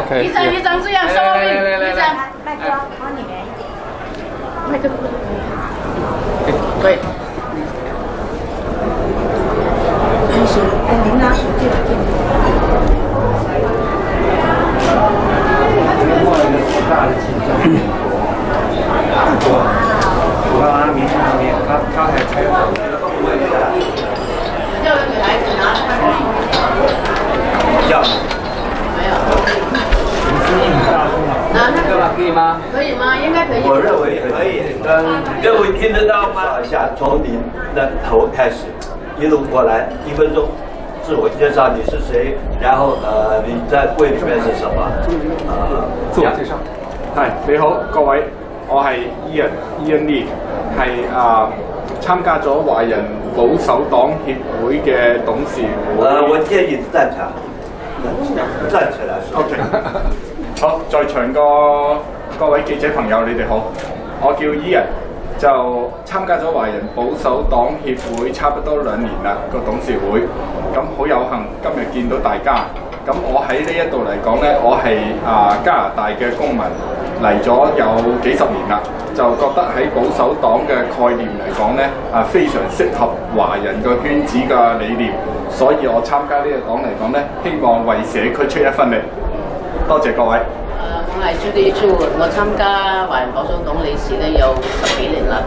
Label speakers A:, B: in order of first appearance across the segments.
A: OK。一张这样说明，一张。
B: 麦克往里面一点。
A: 麦克。对。
B: 开始，您拿手机来电。
C: 大的紧张。我看他明天后面，他还采访。
A: 叫女孩子拿
C: 要。
A: 没有。
C: 你声音很大声啊。
A: 拿那个
C: 可以吗？
A: 可以吗？应该可以。
D: 我认为可以。各位听得到吗？一下，从您的头开始，一路过来，1分钟。自我介绍你是谁，然後你在會裏面是什麼？
E: 自我介紹。係你好，各位，我係 Ian Lee， 係參加咗華人保守黨協會嘅董事會。
D: 我建議站起來，站起來。
E: OK。好，在場各位記者朋友，你哋好，我叫 Ian。就參加咗華人保守黨協會差不多2年啦，個董事會，咁好有幸今日見到大家。咁我喺呢一度嚟講呢，我係加拿大嘅公民，嚟咗有幾十年啦，就覺得喺保守黨嘅概念嚟講呢，非常適合華人個圈子嘅理念，所以我參加呢個黨嚟講呢，希望為社區出一分力。多謝各位。
A: 我係朱地珠，我參加華人保守黨理事咧有10幾年啦。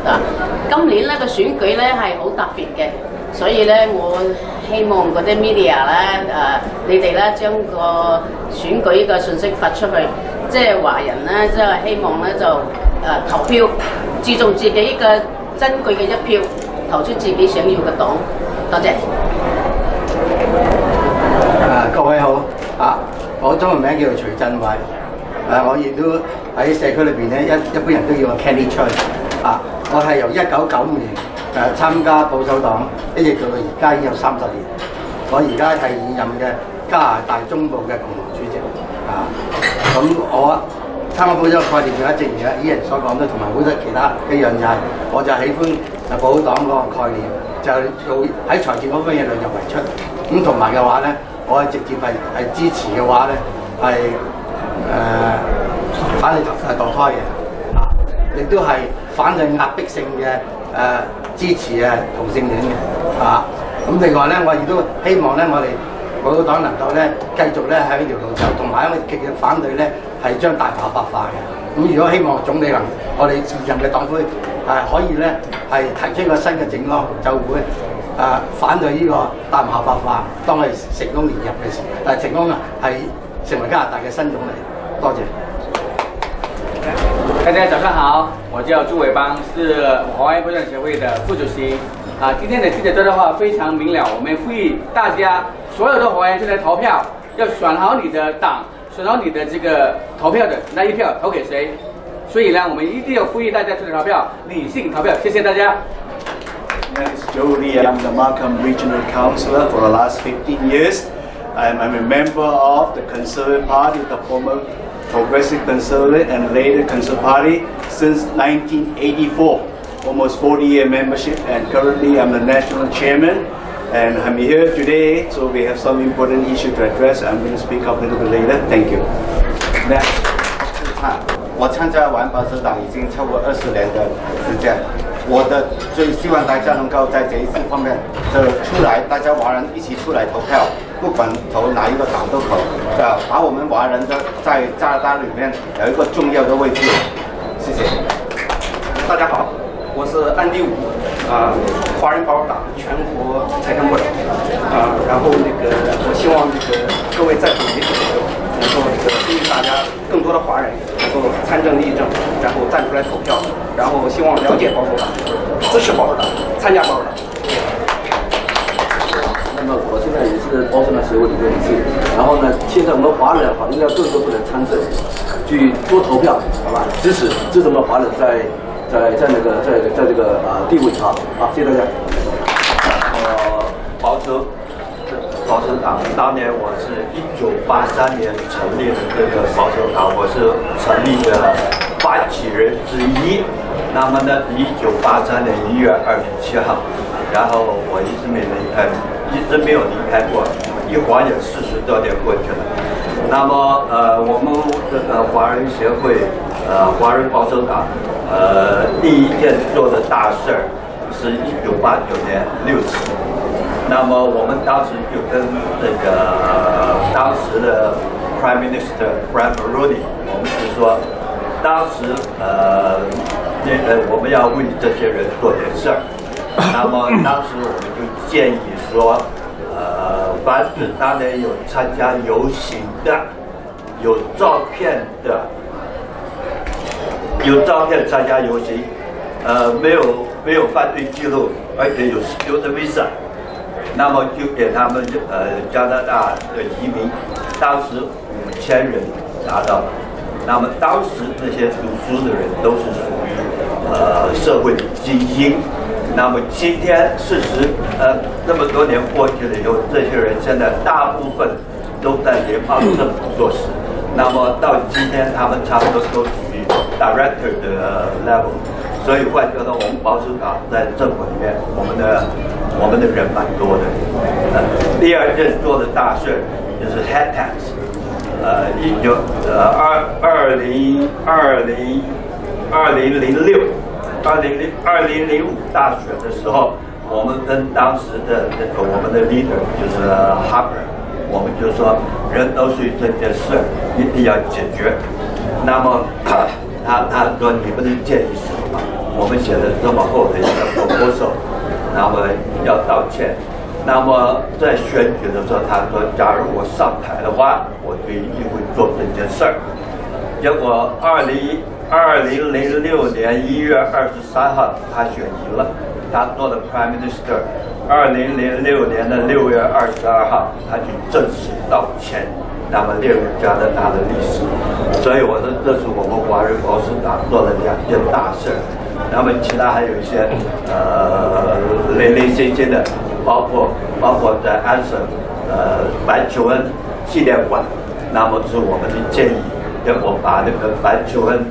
A: 今年咧個選舉咧係好特別嘅，所以咧我希望嗰啲 media 咧你哋咧將個選舉嘅信息發出去，即係華人咧即係希望咧就投票，注重自己嘅珍貴嘅一票，投出自己想要嘅黨。多謝。
F: 各位好我中文名叫做徐振偉。我亦都喺社區裏邊咧，一般人都叫我 Candy Choi 我係由1995年參加保守黨，一直到而家已經有30年。我而家係現任嘅加拿大中部嘅共同主席咁我參加保守概念嘅，正如依人所講都同埋好多其他一樣，就係我就喜歡保守黨嗰個概念，就做喺財政嗰方面量入為出。咁同埋嘅話咧，我係直接係支持嘅話咧係。反對墮胎嘅亦都係反對壓迫性嘅支持同性戀嘅咁另外咧，我亦都希望咧，我哋保守黨能夠咧繼續咧喺呢條路走，同埋我極力反對咧係將大麻合法嘅。咁如果希望總理能，我哋現任嘅黨魁可以咧係提出一個新嘅政綱，就會反對呢個大麻合法，當佢成功連任嘅時候，成功係成為加拿大嘅新總理。多謝。
G: 大家早上好，我叫朱伟邦，是华人保守党协会的副主席。今天的记者招待会非常明了，我们呼吁大家所有的华人出来投票，要选好你的党，选好你的这个投票的那一票投给谁。所以呢，我们一定要呼吁大家出来投票，理性投票。谢谢大家。
H: My name is Joe Lee. I'm the Markham Regional Councillor for the last 15 years. I'm a member of the Conservative Party, the former Progressive Conservative and later Conservative Party since 1984. Almost 40-year membership, and currently I'm the national chairman. And I'm here today, so we have some important issue to address. I'm going to speak up a little bit later. Thank you.
F: 我参加完保守党已经超过20年的时间，我的最希望大家能够在这一次方面就出来，大家华人一起出来投票，不管投哪一个党都可以，把我们华人的在加拿大里面有一个重要的位置。谢谢。
I: 大家好，我是安第武，华人保守党全国财政部长，然后我希望各位在场媒体朋友能够呼吁大家更多的华人能够参政议政，然后站出来投票，然后希望了解保守党，支持保守党，参加保守党。
J: 那么我现在也是保守党协会里面理事，然后呢，现在我们华人应该更多不能参政，去多投票，好吧？支持我们华人在这个地位好，谢谢大家。
D: 保守党当年我是1983年成立的这个保守党，我是成立的发起人之一。那么呢，1983年1月27号，然后我一直没有离开过，一晃眼40多年过去了。那么我们这个华人协会华人保守党第一件做的大事儿是1989年6月。那么我们当时就跟这个当时的 Prime Minister Brad Mulroney， 我们就说，当时我们要为这些人做点事儿。那么当时我们就建议说，凡是当年有参加游行的、有照片参加游行，没有犯罪记录，而且有student visa。那么就给他们加拿大的移民，当时5000人拿到了。那么当时那些读书的人都是属于社会精英。那么今天事实那么多年过去了以后，这些人现在大部分都在联邦政府做事。那么到今天他们差不多都属于 director 的 level。所以换句话说，我们保守党在政府里面，我们的人蛮多的。第二件做的大事就是 head tax。2005大选的时候，我们跟当时的我们的 leader 就是 Harper， 我们就说人头税这件事一定要解决。那么他说你们的建议是什么？我们写了这么厚的一个 proposal， 那么要道歉。那么在选举的时候，他说假如我上台的话，我就一定会做这件事儿。结果2006年1月23号他选赢了，他做了 Prime Minister。2006年的6月22号，他就正式道歉。那么列入加拿大的历史，所以我说这是我们华人保守党做了2件大事。那么其他还有一些零零星星的，包括在安省白求恩纪念馆，那么是我们的建议，结果把那个白求恩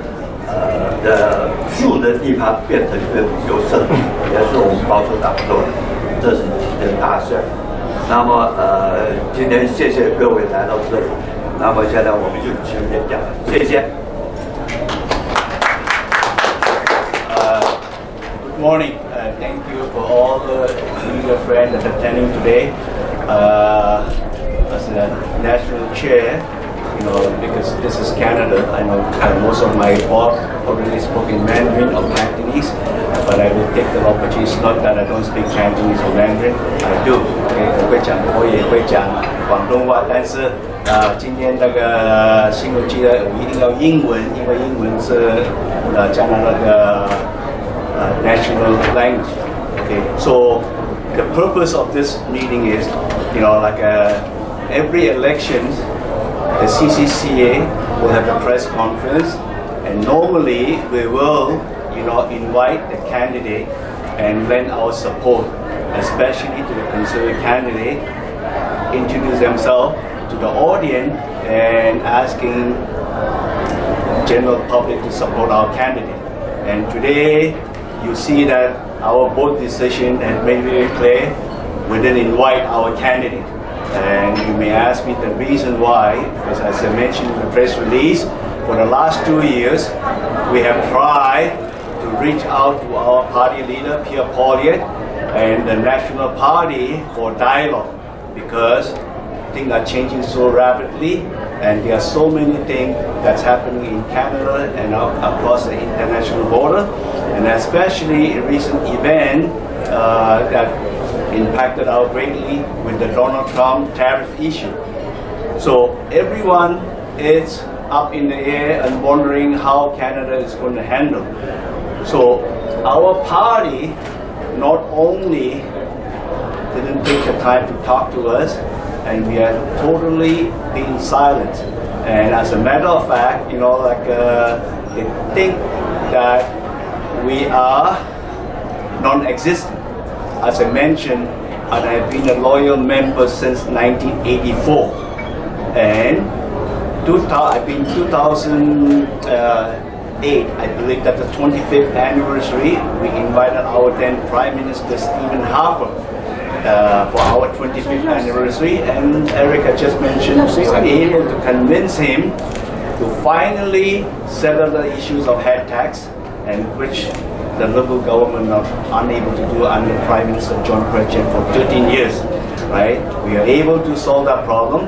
D: 的住的地方变成一个旅游胜地，也是我们保守党做的，这是几件大事。那么今天谢谢各位来到这里，那么现在我们就请演讲，谢谢。
H: Good morning. Thank you for all the media friends that are attending today. As a national chair, because this is Canada, I know most of my boss already spoke in Mandarin or Cantonese, but I will take the opportunity. It's not that I don't speak Cantonese or Mandarin, I do. 我也会讲广东话，但是今天这个新闻记者我一定要英文，因为英文是加拿大的national language. Okay, so the purpose of this meeting is, every election, the CCCA will have a press conference, and normally we will, invite the candidate and lend our support, especially to the Conservative candidate, introduce themselves to the audience and asking general public to support our candidate. And today, you see that our board decision has made very clear we didn't invite our candidate. And you may ask me the reason why, because as I mentioned in the press release, for the last 2 years, we have tried to reach out to our party leader, Pierre Poilievre, and the National Party for dialogue, because things are changing so rapidly, and there are so many things that's happening in Canada and across the international border, and especially a recent event that impacted us greatly with the Donald Trump tariff issue. So everyone is up in the air and wondering how Canada is going to handle. So our party not only didn't take the time to talk to us, and we are totally being silent. And as a matter of fact, they think that we are non-existent. As I mentioned, and I've been a loyal member since 1984. And I've been 2008, I believe that the 25th anniversary, we invited our then Prime Minister Stephen Harper for our 25th anniversary, and Erica just mentioned we were able to convince him to finally settle the issues of head tax, and which the Liberal government are unable to do under Prime Minister John Chrétien for 13 years, right? We are able to solve that problem,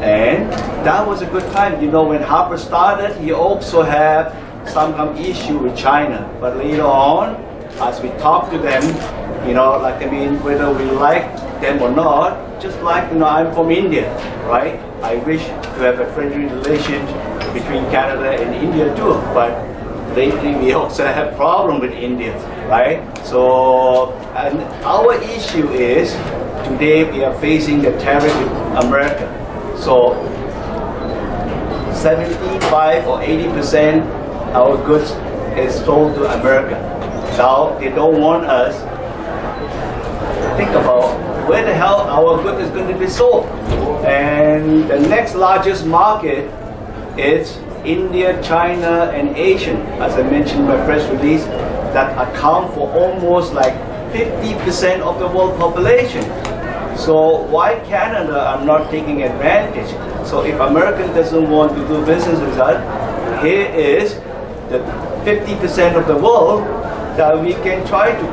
H: and that was a good time. You know, when Harper started, he also had some issue with China, but later on, as we talked to them, you know, like, I mean, whether we like them or not, just like, you know, I'm from India, right? I wish to have a friendly relation between Canada and India too, but lately we also have problem with India, right? So, and our issue is, today we are facing the tariff with America. So, 75 or 80% our goods is sold to America. Now, they don't want us to think about where the hell our good is going to be sold. And the next largest market is India, China, and Asian, as I mentioned in my press release, that account for almost like 50% of the world population. So why Canada are not taking advantage? So if America doesn't want to do business with us, here is the 50% of the world that we can try to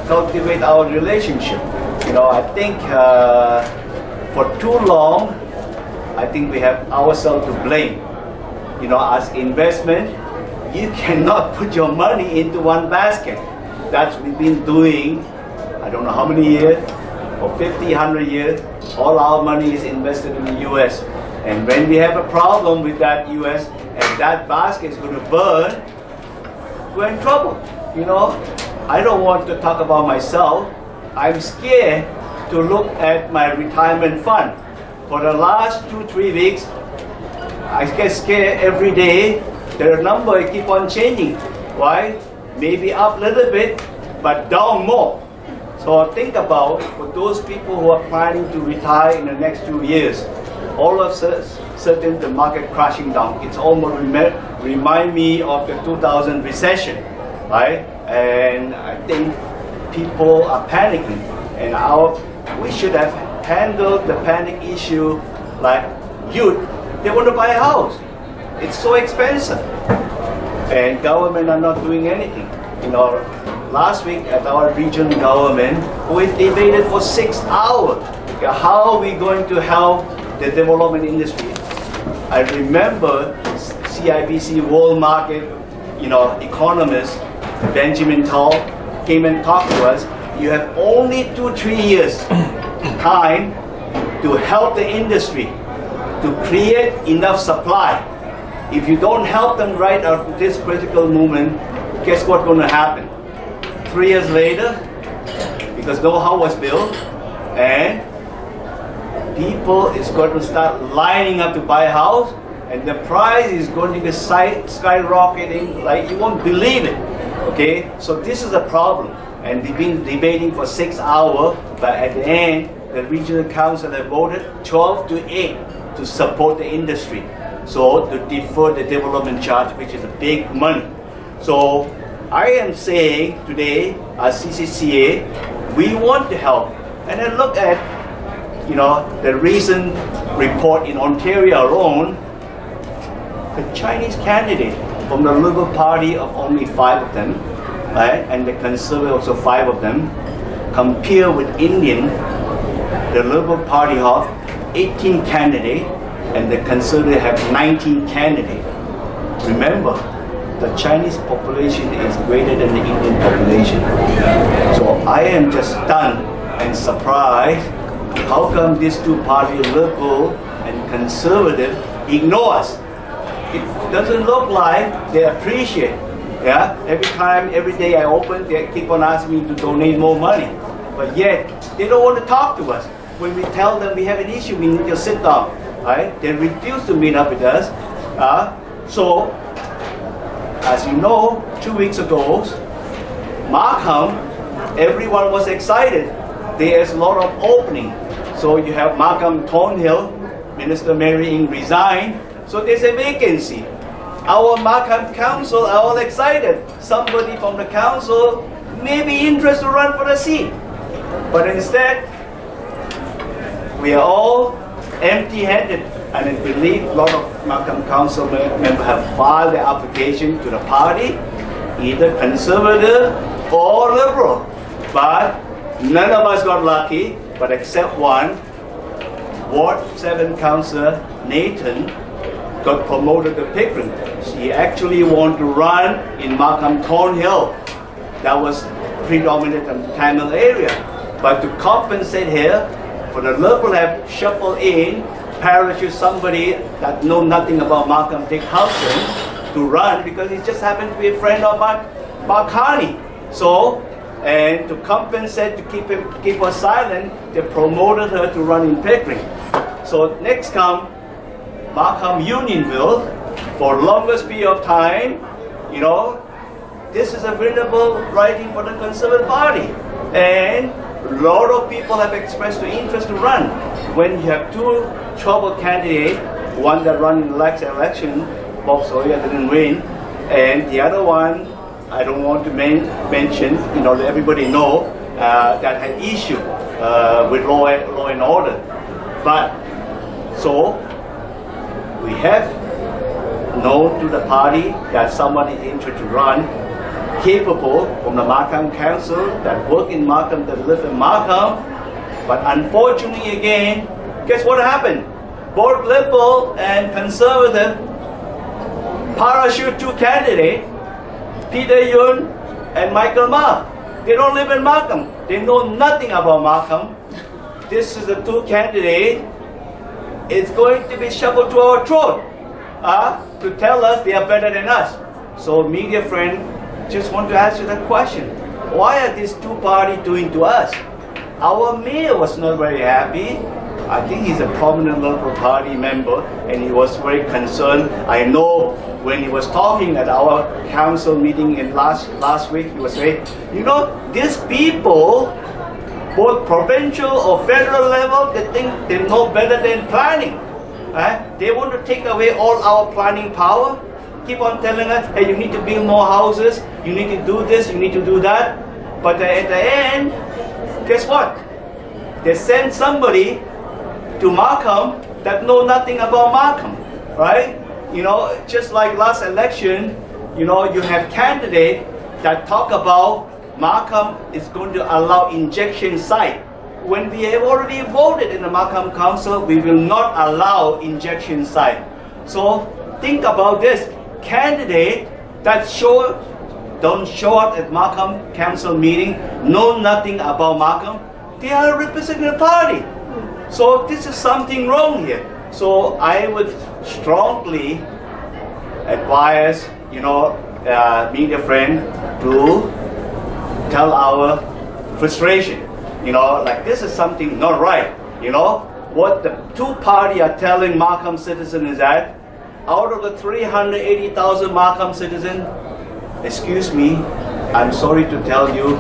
H: cultivate our relationship. You know, I think for too long, I think we have ourselves to blame. You know, as investment, you cannot put your money into one basket. That's what we've been doing, I don't know how many years, for 50, 100 years, all our money is invested in the US. And when we have a problem with that US and that basket is going to burn, we're in trouble. You know, I don't want to talk about myself. I'm scared to look at my retirement fund. For the last 2-3 weeks, I get scared every day. The number keep on changing. Why? Maybe up a little bit, but down more. So think about, for those people who are planning to retire in the next 2 years, all of a sudden the market crashing down. It's almost remind me of the 2000 recession, right? And I think people are panicking, and we should have handled the panic issue like youth. They want to buy a house. It's so expensive, and government are not doing anything. You know, last week at our regional government, we debated for 6 hours. How are we going to help the development industry? I remember CIBC World Market, you know, economist Benjamin Tal came and talked to us. You have only 2-3 years time to help the industry to create enough supply. If you don't help them right at this critical moment, guess what's going to happen? 3 years later, because no house was built, and people is going to start lining up to buy a house, and the price is going to be skyrocketing like you won't believe it. Okay, so this is a problem, and we've been debating for 6 hours, but at the end, the regional council have voted 12-8 to support the industry. So to defer the development charge, which is a big money. So I am saying today, as CCCA, we want to help. And then look at, you know, the recent report in Ontario alone, the Chinese candidate from the Liberal Party of only 5 of them, right, and the Conservative also 5 of them, compare with Indian, the Liberal Party of 18 candidates, and the Conservative have 19 candidates. Remember, the Chinese population is greater than the Indian population. So I am just stunned and surprised. How come these two parties, Liberal and Conservative, ignore us? It doesn't look like they appreciate. Yeah, every day I open, they keep on asking me to donate more money. But yet, they don't want to talk to us. When we tell them we have an issue, we need to sit down. Right? They refuse to meet up with us. So, as you know, 2 weeks ago, Markham, everyone was excited. There's a lot of opening. So you have Markham Thornhill, Minister Mary Ng resigned. So there's a vacancy. Our Markham Council are all excited. Somebody from the council may be interested to run for the seat. But instead, we are all empty-handed, and I believe a lot of Markham Council members have filed their application to the party, either conservative or liberal. But none of us got lucky, but except one. Ward 7 Councillor Nathan got promoted to Pickering. She actually wanted to run in Markham Thornhill. That was predominant in the Tamil area. But to compensate her, for the Liberal have shuffled in, parachute somebody that know nothing about Markham Dick Houghton to run because he just happened to be a friend of Mark Carney. So, and to compensate, to keep her silent, they promoted her to run in Pickering. So next come Markham Unionville for longest period of time. You know, this is a winnable riding for the Conservative Party, and a lot of people have expressed the interest to run. When you have two troubled candidates, one that ran in the last election, Bob Sawyer didn't win, and the other one, I don't want to mention, you know, everybody know that had issue with law and order. But so we have known to the party that someone is interested to run, capable from the Markham Council that work in Markham, that live in Markham. But unfortunately, again, guess what happened? Both Liberal and Conservative parachute two candidates, Peter Yun and Michael Ma. They don't live in Markham. They know nothing about Markham. This is the two candidates. It's going to be shovelled to our throat to tell us they are better than us. So, media friend, just want to ask you that question. Why are these two parties doing to us? Our mayor was not very happy. I think he's a prominent Liberal Party member, and he was very concerned. I know when he was talking at our council meeting in last week, he was saying, you know, these people, both provincial or federal level, they think they know better than planning. They want to take away all our planning power, keep on telling us, hey, you need to build more houses, you need to do this, you need to do that. But at the end, guess what? They send somebody to Markham that know nothing about Markham, right? You know, just like last election, you know, you have candidates that talk about Markham is going to allow injection site. When we have already voted in the Markham Council, we will not allow injection site. So think about this. Candidate that don't show up at Markham Council meeting, know nothing about Markham, they are representing the party. So this is something wrong here. So I would strongly advise, you know, media friend to tell our frustration. You know, like this is something not right. You know, what the two parties are telling Markham citizens is that out of the 380,000 Markham citizens, excuse me, I'm sorry to tell you,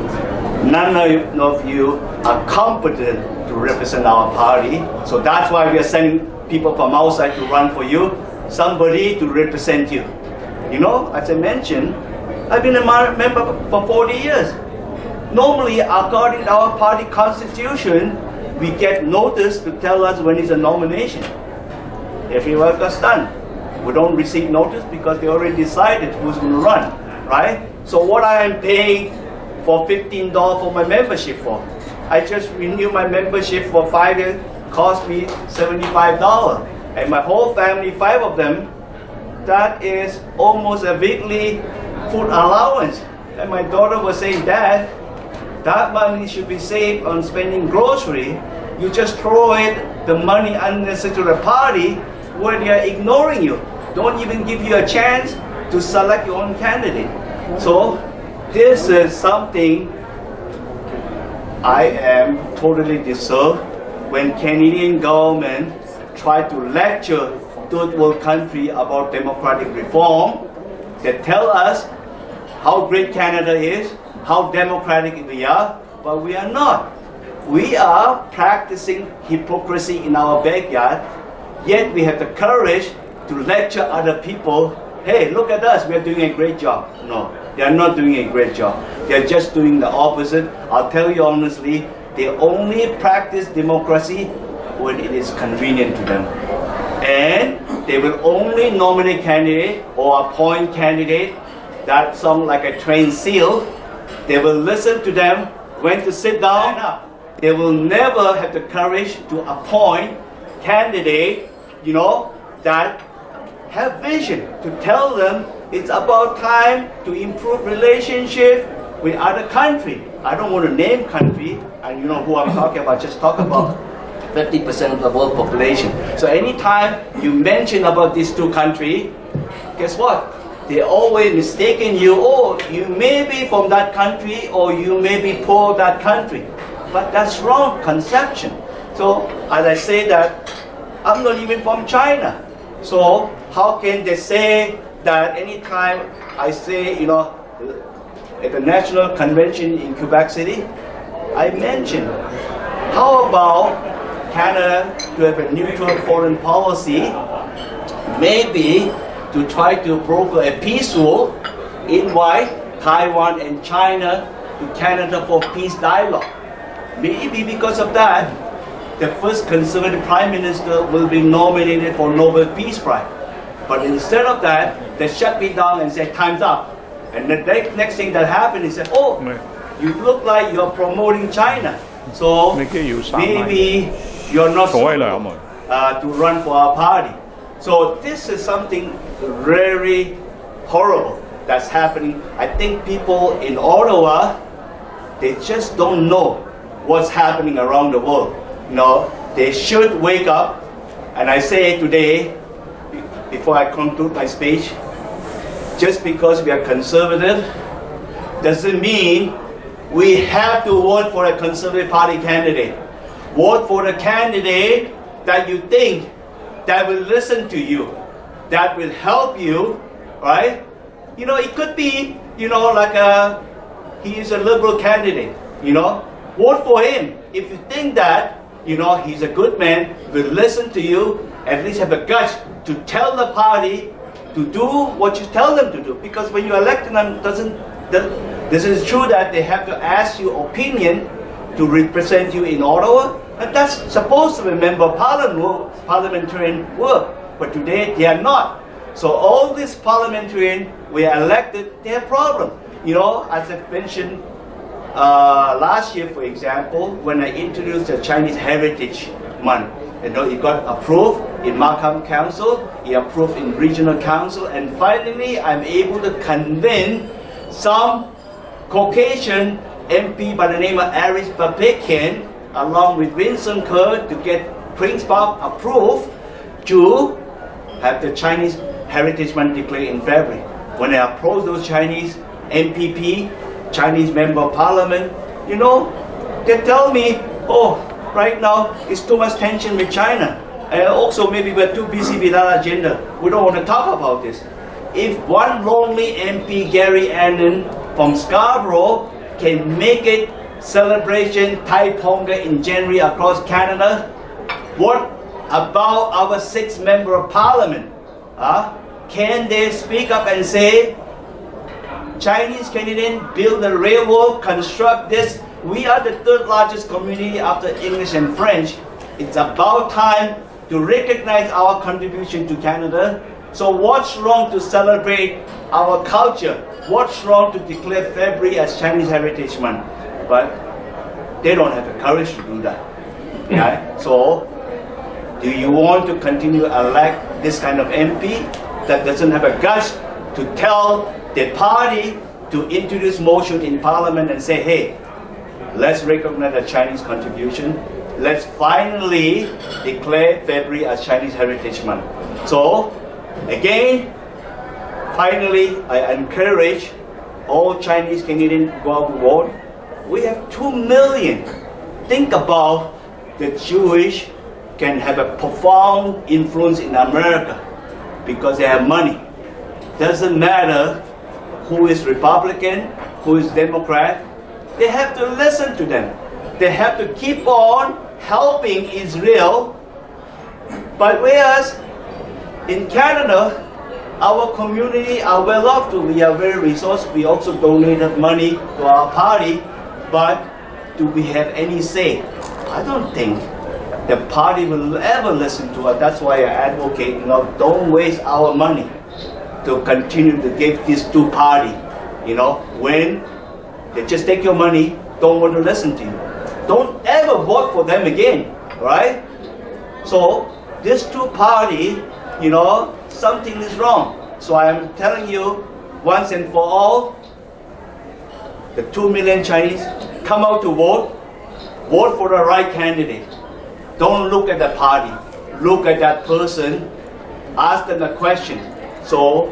H: none of you are competent to represent our party. So that's why we are sending people from outside to run for you, somebody to represent you. You know, as I mentioned, I've been a member for 40 years. Normally, according to our party constitution, we get notice to tell us when is a nomination. Everywhere gets done. We don't receive notice because they already decided who's going to run, right? So what I am paying for $15 for my membership for? I just renewed my membership for 5 years, cost me $75. And my whole family, 5 of them, that is almost a weekly food allowance. And my daughter was saying, Dad, that money should be saved on spending grocery. You just throw it, the money unnecessary to the party where they are ignoring you. Don't even give you a chance to select your own candidate. So this is something I am totally disturbed when Canadian government try to lecture third world country about democratic reform. They tell us how great Canada is, how democratic we are, but we are not. We are practicing hypocrisy in our backyard, yet we have the courage to lecture other people, hey, look at us, we are doing a great job. No, they are not doing a great job. They are just doing the opposite. I'll tell you honestly, they only practice democracy when it is convenient to them. And they will only nominate candidate or appoint candidate that sound like a trained seal. They will listen to them when to sit down. They will never have the courage to appoint candidate, that have vision, to tell them it's about time to improve relationship with other country. I don't want to name country, and you know who I'm talking about, just talk about 50% of the world population. So anytime you mention about these two countries, guess what? They always mistaken you, oh, you may be from that country or you may be poor that country. But that's wrong conception. So as I say that, I'm not even from China. So how can they say that anytime I say, at the National Convention in Quebec City, I mentioned, how about Canada to have a neutral foreign policy, maybe to try to broker a peaceful, invite Taiwan and China to Canada for peace dialogue. Maybe because of that, the first conservative prime minister will be nominated for Nobel Peace Prize. But instead of that, they shut me down and say, time's up. And the next thing that happened is that, oh, you look like you're promoting China. So maybe you're not suitable to run for our party. So this is something very horrible that's happening. I think people in Ottawa, they just don't know what's happening around the world. They should wake up. And I say today, before I conclude my speech, just because we are conservative doesn't mean we have to vote for a Conservative Party candidate. Vote for a candidate that you think that will listen to you, that will help you, right? It could be, like he is a liberal candidate, vote for him. If you think that, he's a good man, will listen to you, at least have the guts to tell the party to do what you tell them to do. Because when you elect them, this is true that they have to ask your opinion to represent you in Ottawa, and that's supposed to be member of parliamentarian work. But today they are not. So all these parliamentarians we are elected, they have problems. As I mentioned last year, for example, when I introduced the Chinese Heritage Month, it got approved in Markham Council, it approved in Regional Council, and finally I'm able to convince some Caucasian MP by the name of Aris Babekian, along with Vincent Kerr, to get Queen's Park approved to have the Chinese Heritage Month declared in February. When I approached those Chinese MPP, Chinese Member of Parliament, they tell me, oh, right now it's too much tension with China. And also maybe we're too busy with our agenda. We don't want to talk about this. If one lonely MP, Gary Annan from Scarborough, can make it celebration Thai Pongal in January across Canada, what about our 6 members of Parliament? Can they speak up and say, Chinese Canadians build the railroad, construct this. We are the 3rd largest community after English and French. It's about time to recognize our contribution to Canada. So what's wrong to celebrate our culture? What's wrong to declare February as Chinese Heritage Month? But they don't have the courage to do that. Yeah? So do you want to continue to elect this kind of MP that doesn't have a guts to tell the party to introduce motion in Parliament and say, hey, let's recognize the Chinese contribution. Let's finally declare February as Chinese Heritage Month. So, again, finally, I encourage all Chinese Canadians to go out and vote. We have 2 million. Think about the Jewish can have a profound influence in America because they have money. Doesn't matter who is Republican, who is Democrat. They have to listen to them. They have to keep on helping Israel. But whereas in Canada, our community are well off too. We are very resourceful. We also donated money to our party. But do we have any say? I don't think the party will ever listen to us. That's why I advocate, don't waste our money to continue to give these two parties, when they just take your money, don't want to listen to you. Don't ever vote for them again, right? So these two parties, something is wrong. So I'm telling you, once and for all, the 2 million Chinese come out to vote for the right candidate. Don't look at the party, look at that person, ask them a question. So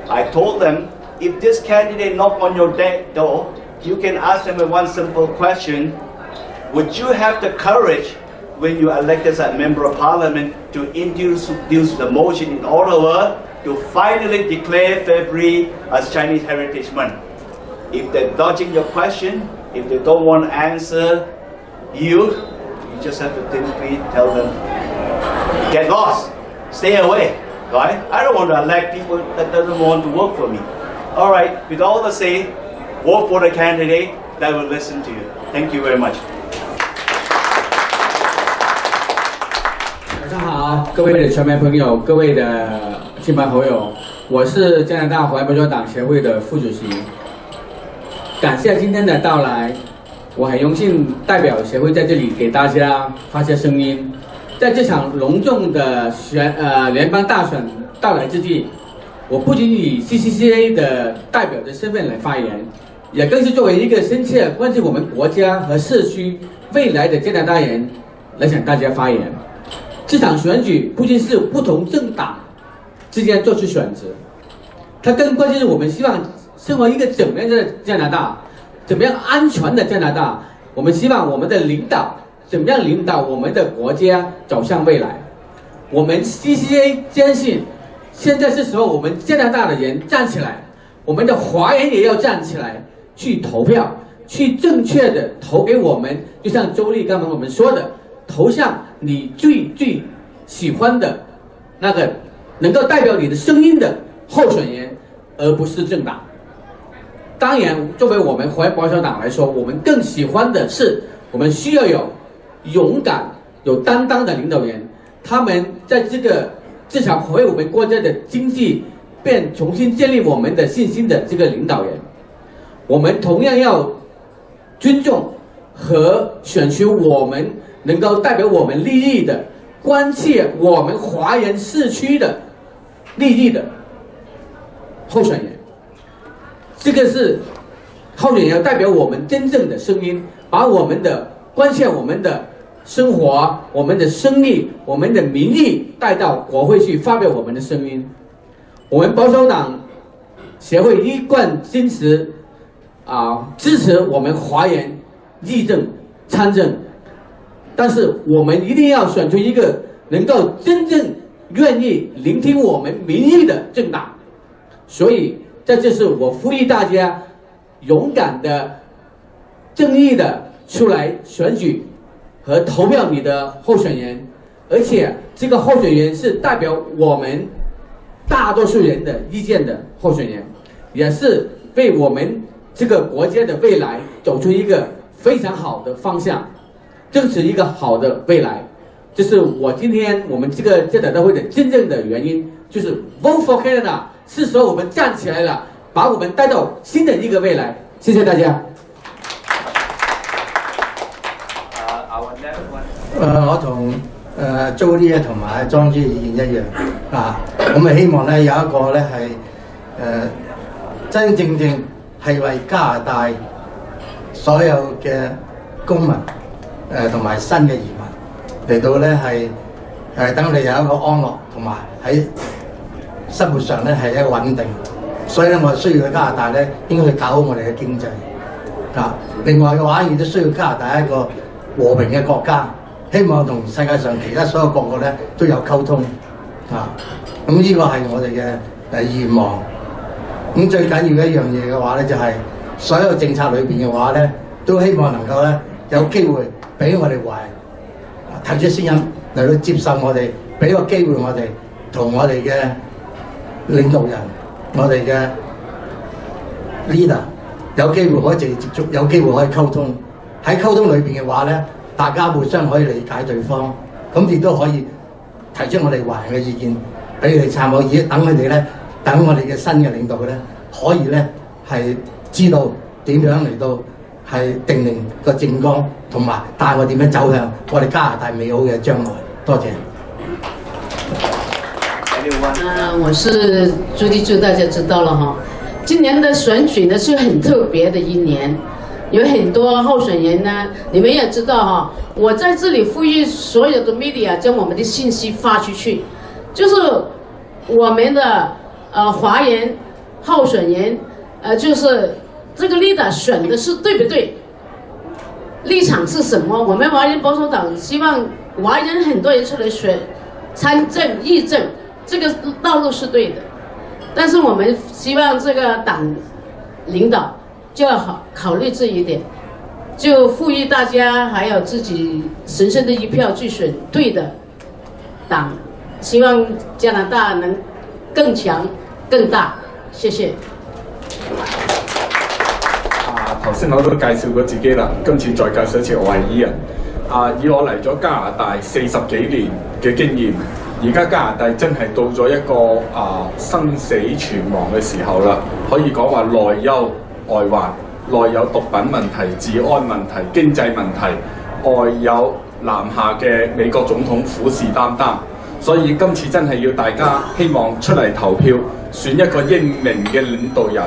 H: I told them, if this candidate knock on your door, you can ask them one simple question. Would you have the courage when you elect as a member of parliament to introduce the motion in Ottawa to finally declare February as Chinese Heritage Month? If they're dodging your question, if they don't want to answer you just have to simply tell them, get lost, stay away, right? I don't want to elect people that doesn't want to work for me. All right, with all that said, vote for the candidate that will listen to you. Thank you very much.
G: 晚上好，各位的传媒朋友，各位的亲朋好友，我是加拿大华人保守党协会的副主席。感谢今天的到来，我很荣幸代表协会在这里给大家发些声音。在这场隆重的联邦大选到来之际，我不仅以 CCCA 的代表的身份来发言，也更是作为一个深切关心我们国家和社区未来的加拿大人来向大家发言。这场选举不仅是不同政党之间做出选择，它更关键是我们希望生活一个怎么样的加拿大，怎么样安全的加拿大。我们希望我们的领导怎么样领导我们的国家走向未来。我们 CCA 坚信，现在是时候我们加拿大的人站起来，我们的华人也要站起来，去投票，去正确的投给我们。就像周丽刚才我们说的，投向你最喜欢的那个能够代表你的声音的候选人，而不是政党。当然，作为我们华人保守党来说，我们更喜欢的是，我们需要有勇敢、有担当的领导人，他们在这场为我们国家的经济重新建立我们的信心的这个领导人。我们同样要尊重和选出我们能够代表我们利益的、关切我们华人社区的利益的候选人。这个是候选人要代表我们真正的声音，把我们的关切我们的生活、我们的生意、我们的民意带到国会去发表我们的声音。我们保守党协会一贯坚持支持我们华人议政参政，但是我们一定要选出一个能够真正愿意聆听我们民意的政党。所以在这是我呼吁大家勇敢的、正义的出来选举和投票你的候选人，而且这个候选人是代表我们大多数人的意见的候选人，也是为我们这个国家的未来走出一个非常好的方向，争取一个好的未来。这是今天我们这个加拿大会的真正的原因，就是 Vote for Canada， 是时候我们站起来了，把我们带到新的一个未来。谢谢大家。
F: 我同租啲嘢同埋莊之意見一樣我咪希望咧有一個咧係真正係為加拿大所有嘅公民同埋新嘅移民嚟到咧係等你有一個安樂，同埋喺生活上咧係一個穩定。所以咧我需要加拿大咧應該去搞好我哋嘅經濟另外嘅話亦都需要加拿大一個和平嘅國家。希望同世界上其他所有各國咧都有溝通咁呢個係我哋嘅願望。咁最緊要一樣嘢嘅話咧，就係所有政策裏邊嘅話咧，都希望能夠咧有機會俾我哋華人提出聲音嚟到接受我哋，俾個機會我哋同我哋嘅領導人、我哋嘅 leader 有機會可以直接接觸，有機會可以溝通。喺溝通裏邊嘅話咧，大家互相可以理解對方，咁亦都可以提出我哋華人嘅意見俾佢哋參考，而等佢哋咧，等我哋嘅新嘅領導咧，可以咧係知道點樣嚟到係定定個政綱，同埋帶我點樣走向我哋加拿大美好嘅將來。多謝。
A: 我是朱迪柱，大家知道了哈。今年的选举呢是很特别的一年，有很多候选人呢，你们也知道哈。我在这里呼吁所有的 media 将我们的信息发出去，就是我们的华人候选人，就是这个 leader 选的是对不对，立场是什么？我们华人保守党希望华人很多人出来选参政议政。这个道路是对的，但是我们希望这个党领导就要考虑这一点，就呼吁大家还有自己神圣的一票去选对的党，希望加拿大能更強更大。謝謝。
E: 頭先我都介紹過自己啦，今次再介紹一次我係Ian。以我嚟咗加拿大40幾年嘅經驗。而家加拿大真係到咗一個生死存亡嘅時候啦，可以講話內憂外患，內有毒品問題、治安問題、經濟問題，外有南下嘅美國總統虎視眈眈，所以今次真係要大家希望出嚟投票，選一個英明嘅領導人，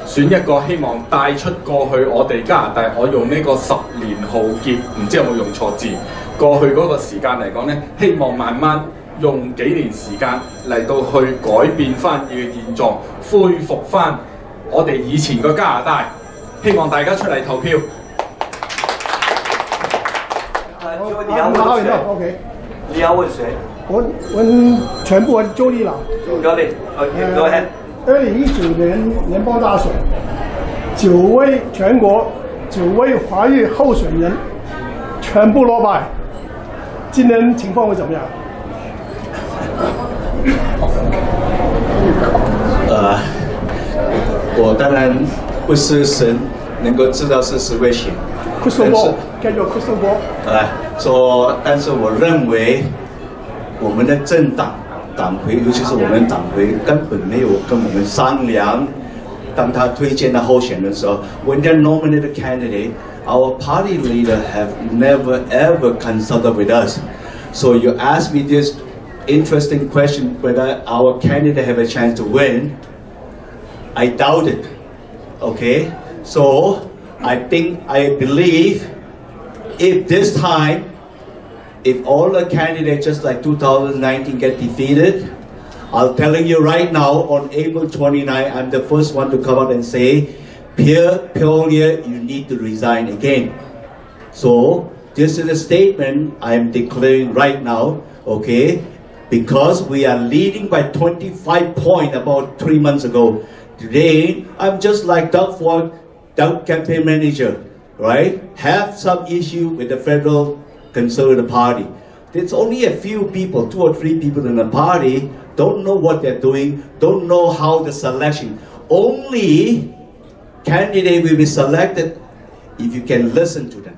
E: 選一個希望帶出過去我哋加拿大，我用呢個10年浩劫，唔知有冇用錯字，過去嗰個時間嚟講呢，希望慢慢用幾年時間嚟到去改變翻嘅現狀，恢復翻我哋以前個加拿大。希望大家出嚟投票。
D: 你要問誰 ？OK。你要問誰？
K: 我全部就力了。
D: 就力 ，OK， go ahead。
K: 2019年聯邦大選全國9位華裔候選人全部落敗，今年情況會怎麼樣？
H: 我當然不是神能夠知道是誰會選，但是但是我認為我們的政黨黨魁，尤其是我們黨魁根本沒有跟我們商量。當他推薦的候選人的時候 ，when they nominate a candidate, our party leader have never ever consulted with us. So you ask me this interesting question whether our candidate have a chance to win. I doubt it. Okay, so I believe if this time, if all the candidates just like 2019 get defeated, I'm telling you right now, on April 29, I'm the first one to come out and say, Pierre Pellier, you need to resign again. So this is a statement I'm declaring right now, okay? Because we are leading by 25 points about 3 months ago. Today, I'm just like Doug Ford, Doug campaign manager, right? Have some issue with the federal Conservative Party. There's only a few people, 2 or 3 people in the party, don't know what they're doing, don't know how the selection. Only candidate will be selected if you can listen to them.